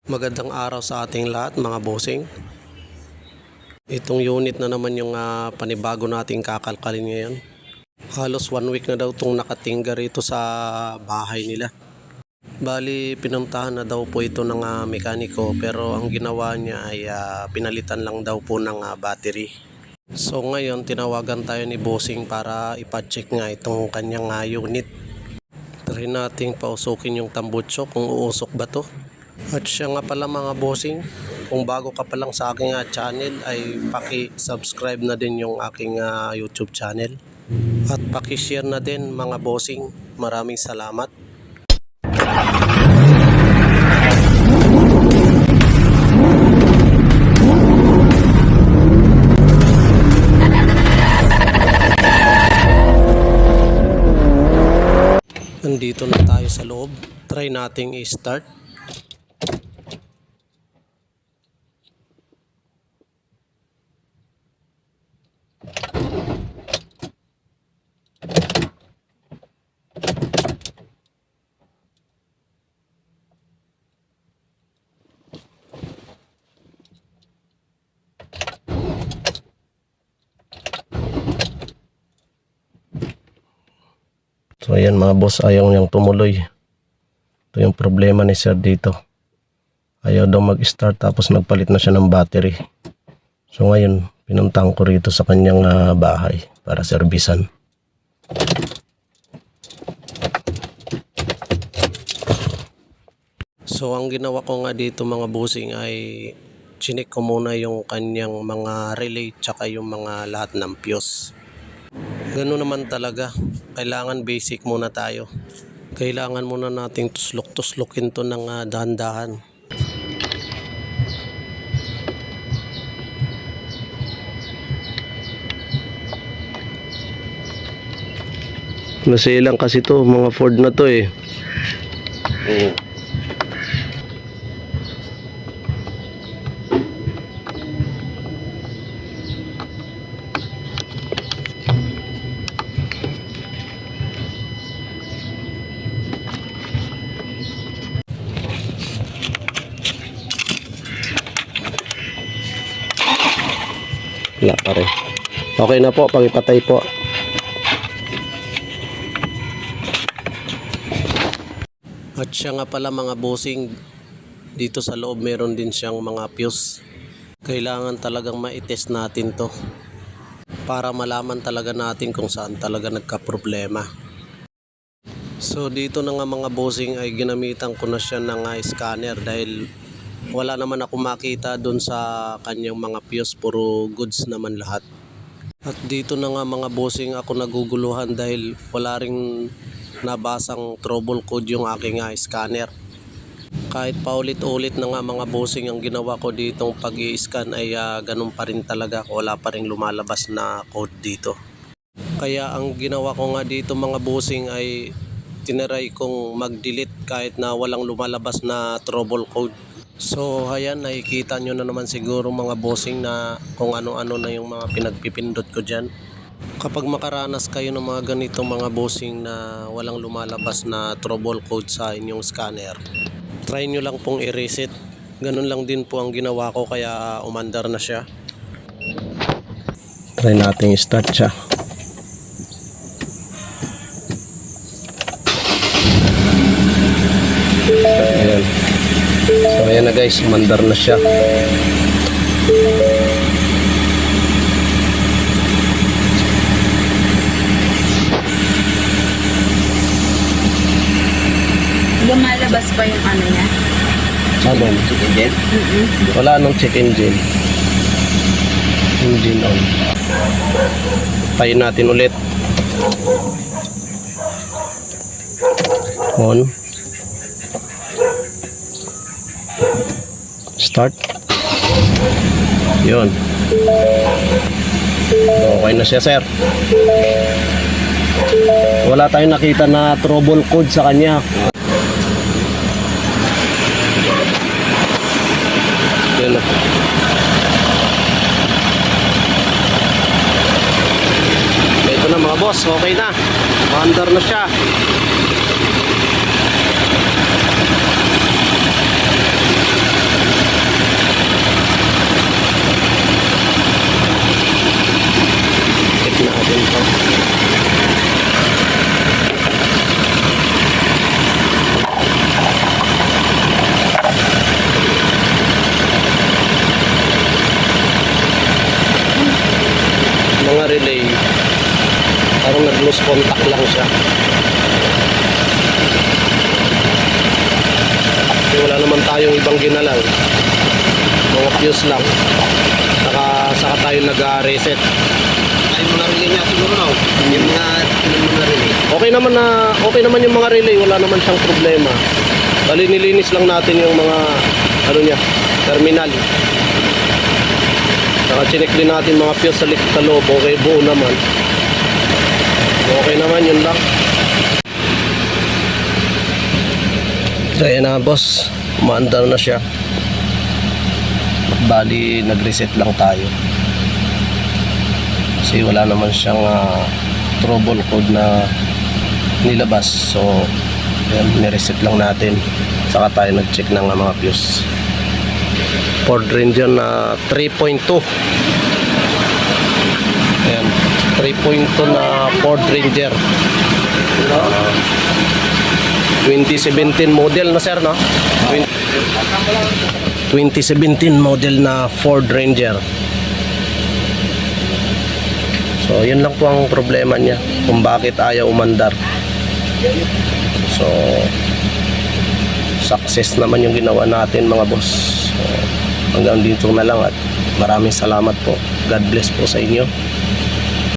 Magandang araw sa ating lahat mga bossing. Itong unit na naman yung panibago nating kakalkalin ngayon. Halos 1 week na daw itong nakatingga rito sa bahay nila. Bali pinuntahan na daw po ito ng mekaniko, pero ang ginawa niya ay pinalitan lang daw po ng battery. So ngayon tinawagan tayo ni bossing para ipacheck nga itong kanyang unit. Try nating pausukin yung tambutso kung uusok ba to. At siya nga pala mga bossing, kung bago ka pa lang sa aking channel ay paki-subscribe na din yung aking YouTube channel. At paki-share na din mga bossing. Maraming salamat. Nandito na tayo sa loob. Try nating i-start. So ayan mga boss, ayaw niyang tumuloy. Ito yung problema ni sir dito. Ayaw daw mag-start tapos nagpalit na siya ng battery. So ngayon, pinuntahan ko rito sa kanyang bahay para serbisan. So ang ginawa ko nga dito mga bossing ay chinik ko muna yung kanyang mga relay tsaka yung mga lahat ng fuse. Ganun naman talaga. Kailangan basic muna tayo. Kailangan muna nating tuslok-tuslokin to ng dahan-dahan. Nasilang kasi to, mga Ford na to eh. Wala pa rin. Okay na po, pagipatay po. At siya nga pala mga bossing, dito sa loob meron din siyang mga fuse. Kailangan talagang ma-test natin to para malaman talaga natin kung saan talaga nagka-problema. So dito na nga mga bossing ay ginamitan ko na siya ng scanner dahil wala naman ako makita dun sa kanyang mga fuse, puro goods naman lahat. At dito na nga mga bossing ako naguguluhan dahil wala ring nabasang trouble code yung aking scanner. Kahit paulit-ulit na nga mga bossing ang ginawa ko ditong pag-i-scan ay ganun pa rin talaga, wala pa rin lumalabas na code dito. Kaya ang ginawa ko nga dito mga bossing ay tinaray kong mag-delete kahit na walang lumalabas na trouble code. So ayan, nakikita nyo na naman siguro mga bossing na kung ano-ano na yung mga pinagpipindot ko dyan. Kapag makaranas kayo ng mga ganito mga bossing na walang lumalabas na trouble code sa inyong scanner, try nyo lang pong i-reset. Ganun lang din po ang ginawa ko kaya umandar na siya. Try natin i-start siya. Ayan. So ayan na guys, umandar na siya. Lumalabas pa yung ano niya? Ano? Check engine? Wala nang check engine. Engine on. Tayin natin ulit. On. Start. Yun. Okay na siya sir. Wala tayong nakita na trouble code sa kanya. Yun na. Ito na mga boss, okay na. Under na siya. Loose contact lang siya. Kasi wala naman tayong ibang ginalaw. Mga fuse lang. Saka tayo nag-reset. Ay, mga relay niya siguro raw. Yung mga relay. Okay naman yung mga relay, wala naman siyang problema. Bali nilinis lang natin yung mga terminal. Saka chinek din natin mga fuse sa loob, okay, buo naman. Okay naman, yun lang. So ayan na boss, umaandar na siya. Bali nag-reset lang tayo. Kasi wala naman siyang trouble code na nilabas. So ayan, nireset lang natin. Saka tayo nag-check ng mga fuse. Ford Ranger na 3.2. Ayan, 3.2 na Ford Ranger. 2017 model na sir, no? 2017 model na Ford Ranger. So yun lang po ang problema niya, kung bakit ayaw umandar. So success naman yung ginawa natin mga boss. So, hanggang dito na lang at maraming salamat po. God bless po sa inyo.